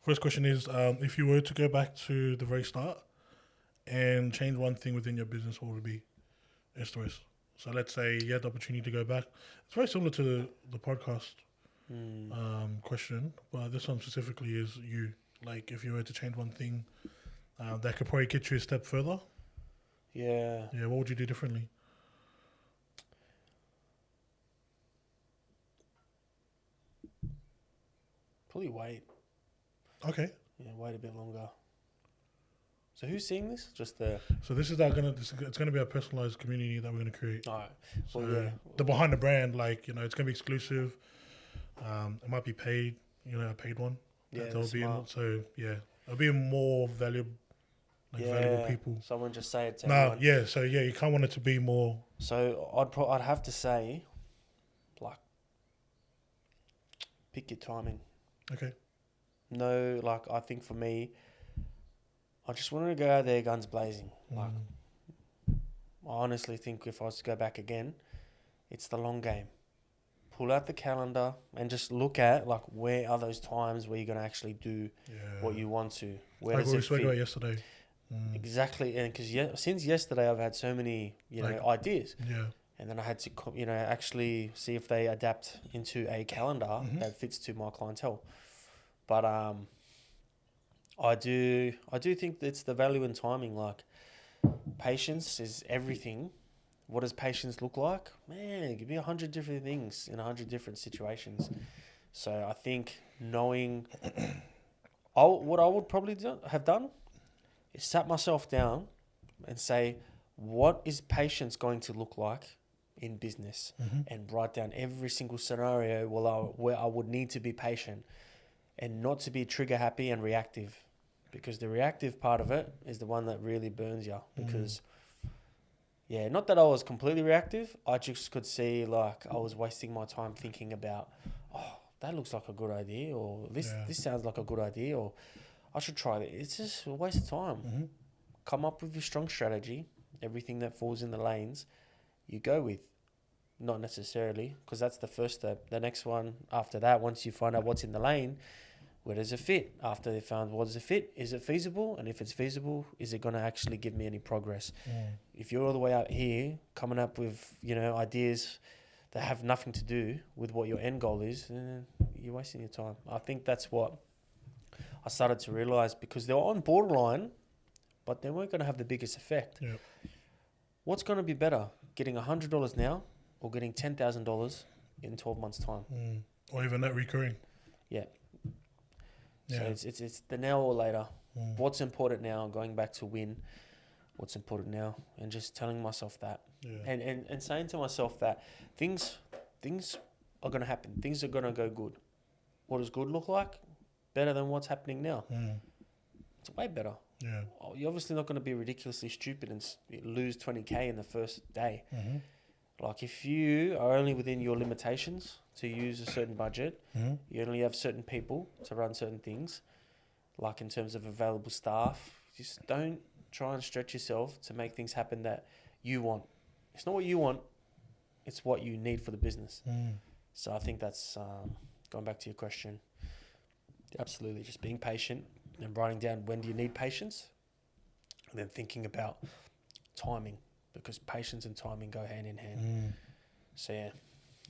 First question is, if you were to go back to the very start and change one thing within your business, what would it be? East to west. So let's say you had the opportunity to go back. It's very similar to the podcast question, but this one specifically is you. Like, if you were to change one thing that could probably get you a step further, Yeah. yeah, what would you do differently? Probably wait. Okay. Yeah, wait a bit longer. So who's seeing this? Just the... So it's gonna be a personalized community that we're gonna create. All right. So Well, yeah. the behind the brand, like, it's gonna be exclusive. It might be paid, a paid one. Yeah, That'll that's be smart. so yeah, it'll be more valuable, valuable people. Someone just say it to No, everyone. yeah. So yeah, you can't want it to be more. So I'd have to say, like, pick your timing. Okay. No, like, I think for me, I just wanted to go out there guns blazing. Like, I honestly think if I was to go back again, it's the long game. Pull out the calendar and just look at, like, where are those times where you're going to actually do what you want to. Where Like does what we it spoke fit? about yesterday. Exactly. And because since yesterday, I've had so many, ideas. Yeah. And then I had to, actually see if they adapt into a calendar that fits to my clientele. But I do think it's the value in timing. Like, patience is everything. What does patience look like? Man, it could be 100 different things in 100 different situations. So I think knowing, what I would probably have done is sat myself down and say, what is patience going to look like in business? And write down every single scenario where I would need to be patient and not to be trigger happy and reactive, because the reactive part of it is the one that really burns you. Because not that I was completely reactive, I just could see, like, I was wasting my time thinking about, oh, that looks like a good idea, or this sounds like a good idea, or I should try it. It's just a waste of time. Come up with your strong strategy. Everything that falls in the lanes, you go with. Not necessarily, because that's the first step. The next one after that, once you find out what's in the lane, where does it fit? After they found what does it fit, is it feasible? And if it's feasible, is it going to actually give me any progress? If you're all the way out here coming up with, ideas that have nothing to do with what your end goal is, then you're wasting your time. I think that's what I started to realize, because they were on borderline, but they weren't going to have the biggest effect. Yeah. What's going to be better, getting $100 now or getting $10,000 in 12 months' time? Or even that recurring. Yeah. Yeah. So it's the now or later. What's important now? Going back to win. What's important now? And just telling myself that. Yeah. And saying to myself that things are going to happen. Things are going to go good. What does good look like? Better than what's happening now. It's way better. Yeah. You're obviously not going to be ridiculously stupid and lose 20K in the first day. Like, if you are only within your limitations to use a certain budget, you only have certain people to run certain things, like in terms of available staff, just don't try and stretch yourself to make things happen that you want. It's not what you want, it's what you need for the business. So I think that's, going back to your question, absolutely just being patient and writing down when do you need patience, and then thinking about timing, because patience and timing go hand in hand. So yeah.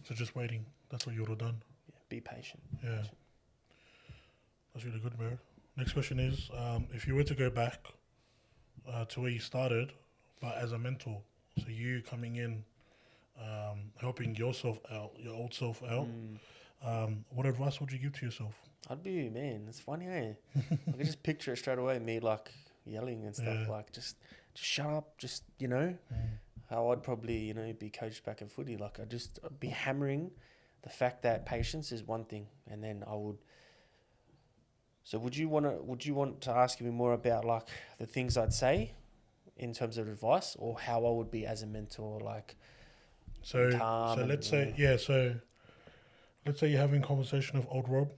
So just waiting. That's what you would have done. Yeah, be patient. Yeah. That's really good, bro. Next question is, if you were to go back to where you started, but as a mentor, so you coming in, helping yourself out, your old self out, what advice would you give to yourself? I'd be, man, it's funny, eh? I can just picture it straight away, me like yelling and stuff, like just shut up, just, how I'd probably, be coached back in footy. Like, I'd be hammering the fact that patience is one thing, and then I would. So would you want to ask me more about, like, the things I'd say in terms of advice, or how I would be as a mentor, like, calm? So let's say you're having a conversation with old Rob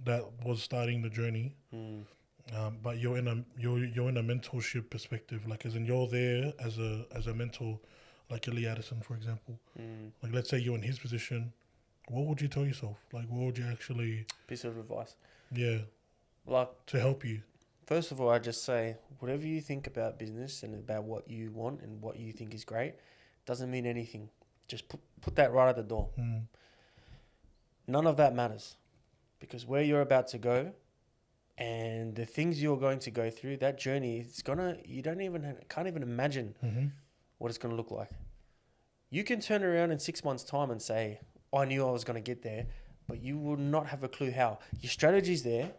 that was starting the journey, but you're in a mentorship perspective, like, as in you're there as a mentor, like Ellie Addison, for example. Like, let's say you're in his position, what would you tell yourself? Like, what would you actually... Piece of advice. Yeah. Like, to help you. first of all, I just say whatever you think about business and about what you want and what you think is great doesn't mean anything. Just put that right at the door. None of that matters, because where you're about to go and the things you're going to go through, that journey, you can't even imagine what it's going to look like. You can turn around in 6 months' time and say, I knew I was going to get there, but you will not have a clue how. Your strategy's there.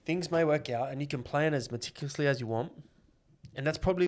Things may work out and you can plan as meticulously as you want. And that's probably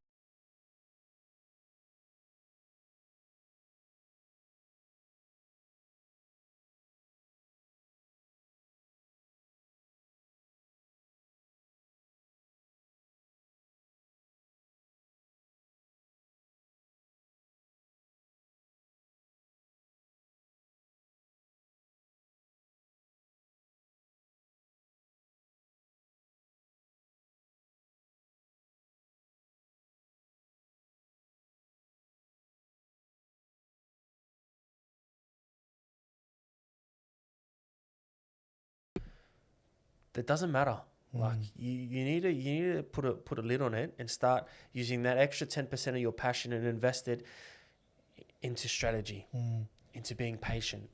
that doesn't matter. Like you need to put a lid on it and start using that extra 10% of your passion and invest it into strategy, into being patient,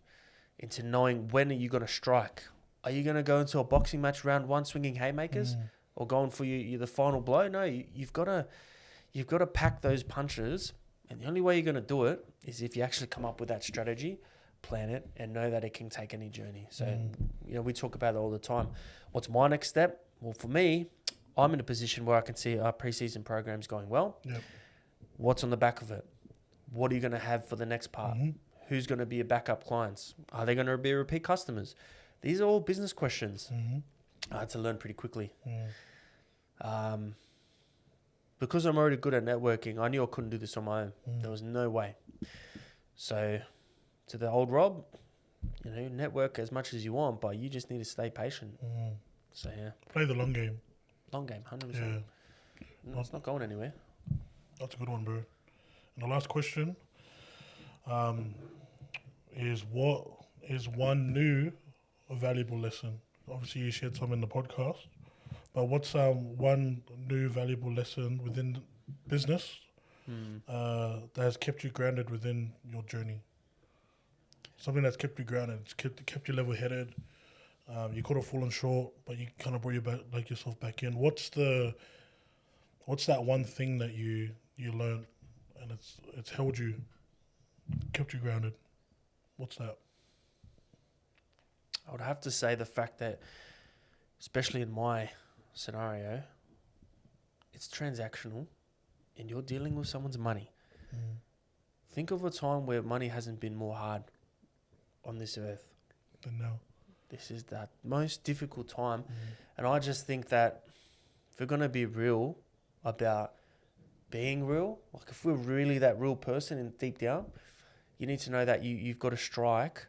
into knowing when are you going to strike. Are you going to go into a boxing match round one swinging haymakers or going for the final blow? No, you've got to pack those punches, and the only way you're going to do it is if you actually come up with that strategy, plan it, and know that it can take any journey. So, we talk about it all the time. What's my next step? Well, for me, I'm in a position where I can see our preseason program's going well. Yep. What's on the back of it? What are you going to have for the next part? Who's going to be your backup clients? Are they going to be repeat customers? These are all business questions. I had to learn pretty quickly. Because I'm already good at networking, I knew I couldn't do this on my own. There was no way. So, to the old Rob, network as much as you want, but you just need to stay patient. So, yeah. Play the long game. Long game, 100%. Yeah. No, it's not going anywhere. That's a good one, bro. And the last question is, what is one new or valuable lesson? Obviously, you shared some in the podcast, but what's one new valuable lesson within business that has kept you grounded within your journey? Something that's kept you grounded, it's kept you level-headed. You could have fallen short, but you kind of brought yourself back in. What's that one thing that you learned and it's held you, kept you grounded? What's that? I would have to say the fact that, especially in my scenario, it's transactional and you're dealing with someone's money. Think of a time where money hasn't been more hard on this earth Than now. This is the most difficult time. And I just think that if we're going to be real about being real, like if we're really that real person and deep down, you need to know that you've got to strike,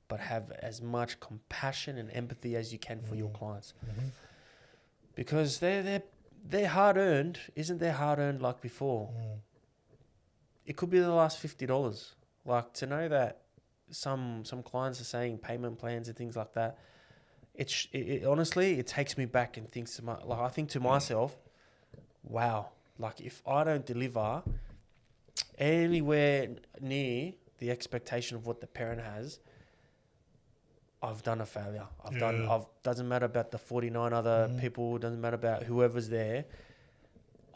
but have as much compassion and empathy as you can for your clients. Because they're hard earned. Isn't their hard earned like before? It could be the last $50. Like, to know that some clients are saying payment plans and things like that, it honestly, it takes me back and I think to myself, wow, like if I don't deliver anywhere near the expectation of what the parent has, I've done a failure. Doesn't matter about the 49 other people, doesn't matter about whoever's there.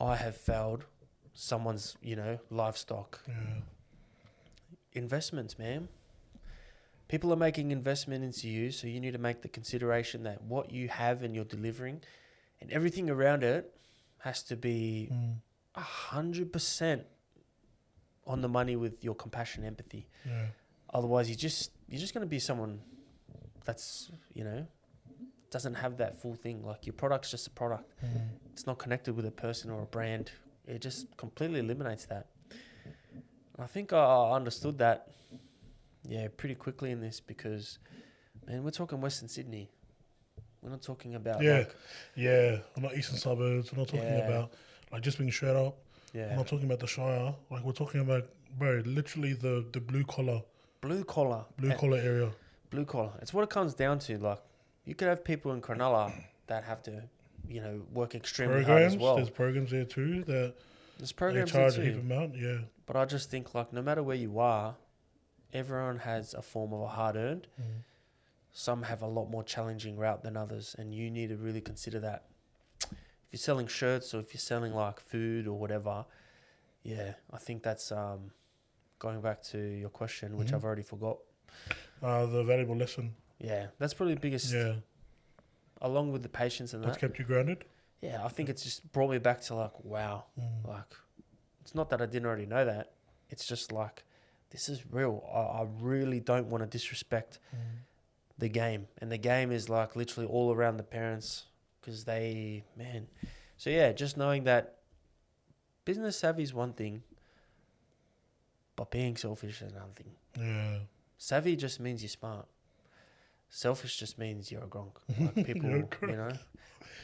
I have failed someone's, livestock. Investments, man. People are making investment into you, so you need to make the consideration that what you have and you're delivering and everything around it has to be 100% on the money with your compassion, empathy. Otherwise, you're just going to be someone that's, doesn't have that full thing. Like, your product's just a product. It's not connected with a person or a brand. It just completely eliminates that. I think I understood that, pretty quickly in this because, man, we're talking Western Sydney. We're not talking about we're not eastern suburbs. We're not talking about like just being straight up. We're not talking about the Shire. Like, we're talking about, bro, literally the blue collar area. Blue collar. It's what it comes down to. Like, you could have people in Cronulla that have to, work extremely hard Programs, as well. there's programs there too that There's they programs there charge a heap too. amount. Yeah. But I just think, like, no matter where you are, everyone has a form of a hard-earned. Mm. Some have a lot more challenging route than others, and you need to really consider that. If you're selling shirts or if you're selling, like, food or whatever, yeah, I think that's going back to your question, which Mhm. I've already forgot. The valuable lesson. Yeah, that's probably the biggest, Yeah. along with the patience and That's that. kept you grounded. Yeah, I think it's just brought me back to, like, wow. Mm. Like, it's not that I didn't already know that. It's just like, this is real. I really don't want to disrespect Mm. the game. And the game is, like, literally all around the parents because So, yeah, just knowing that business savvy is one thing, but being selfish is another thing. Yeah. Savvy just means you're smart. Selfish just means you're a gronk. Like, people, You're a gronk.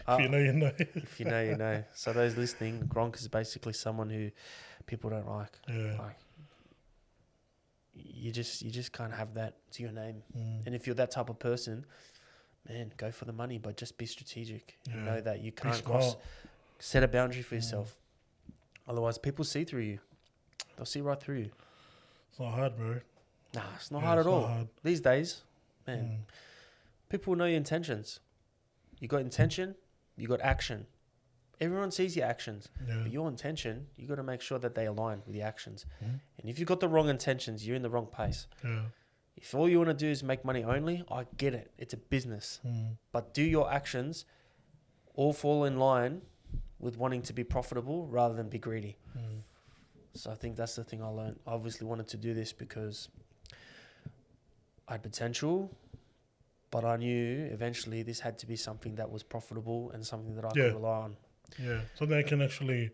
Uh, If you know, you know. if you know, you know. So those listening, Gronk is basically someone who people don't like. Yeah. Like, you just can't have that to your name. Mm. And if you're that type of person, man, go for the money, but just be strategic. Yeah. And know that you Be can't cross. smart. Set a boundary for yourself. Otherwise, people see through you. They'll see right through you. It's not hard, bro. Nah, it's not Yeah, hard it's at not all. hard. These days, man, Mm. people know your intentions. You got intention, you got action. Everyone sees your actions. Yeah. But your intention, you got to make sure that they align with your actions. Mhm. And if you've got the wrong intentions, you're in the wrong place. Yeah. If all you want to do is make money only, I get it. It's a business. Mm. But do your actions all fall in line with wanting to be profitable rather than be greedy? Mm. So I think that's the thing I learned. I obviously wanted to do this because I had potential, but I knew eventually this had to be something that was profitable and something that I Yeah. could rely on. Yeah. Something that can actually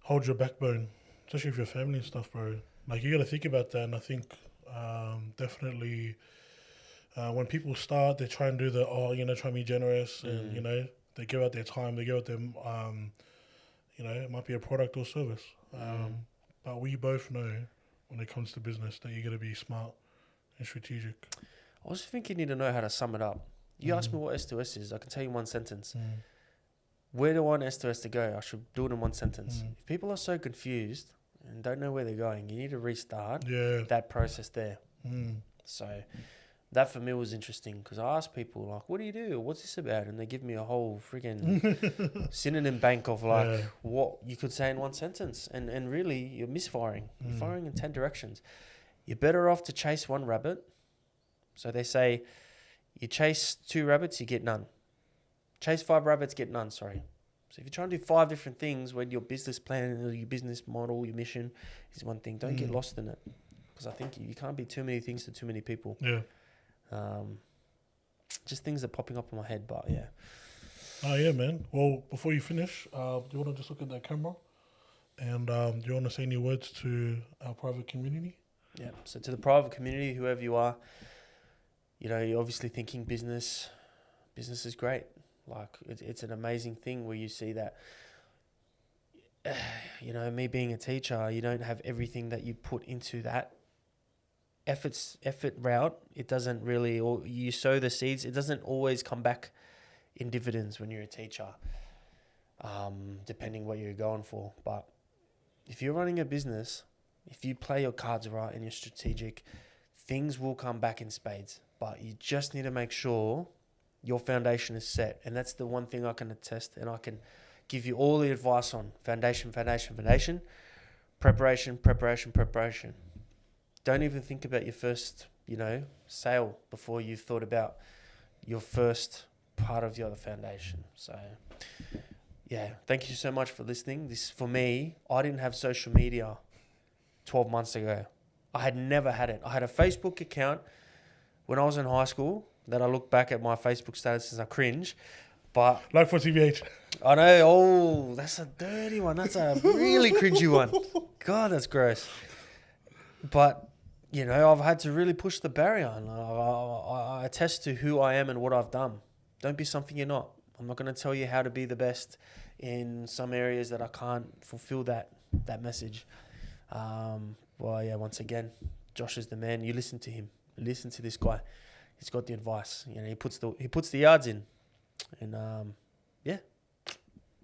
hold your backbone, especially with your family and stuff, bro. Like, you got to think about that. And I think definitely when people start, they try and do try and be generous and, they give out their time, they give out their, it might be a product or service. But we both know when it comes to business that you got to be smart and strategic. I was thinking you need to know how to sum it up. You asked me what S2S is. I can tell you in one sentence. Mm. Where do I want S2S to go? I should do it in one sentence. Mm. If people are so confused and don't know where they're going, you need to restart Yeah. that process there. Mm. So that for me was interesting because I asked people, like, what do you do? What's this about? And they give me a whole friggin' synonym bank of, like, Yeah. what you could say in one sentence. And really, you're misfiring. You're firing in 10 directions. You're better off to chase one rabbit. So they say you chase 2 rabbits, you get none. Chase 5 rabbits, get none, sorry. So if you're trying to do 5 different things when your business plan or your business model, your mission is one thing, don't get lost in it. Because I think you can't be too many things to too many people. Yeah. Just things are popping up in my head, but yeah. Oh, yeah, man. Well, before you finish, do you want to just look at that camera? And do you want to say any words to our private community? Yeah. So to the private community, whoever you are, you're obviously thinking business. Business is great. Like, it's an amazing thing where you see that, me being a teacher, you don't have everything that you put into that effort route. It doesn't really, or you sow the seeds, it doesn't always come back in dividends when you're a teacher, depending what you're going for. But if you're running a business, if you play your cards right and you're strategic, things will come back in spades. But you just need to make sure your foundation is set. And that's the one thing I can attest and I can give you all the advice on. Foundation, preparation. Don't even think about your first, sale before you've thought about your first part of your foundation. So, yeah, thank you so much for listening. This, for me, I didn't have social media 12 months ago. I had never had it. I had a Facebook account when I was in high school that I look back at my Facebook status and I cringe. But Like for TVH. I know, that's a dirty one. That's a really cringy one. God, that's gross. But, I've had to really push the barrier. And I attest to who I am and what I've done. Don't be something you're not. I'm not going to tell you how to be the best in some areas that I can't fulfill that message. Well, yeah, once again, Josh is the man. You listen to him. Listen to this guy. He's got the advice. He puts the yards in. And yeah,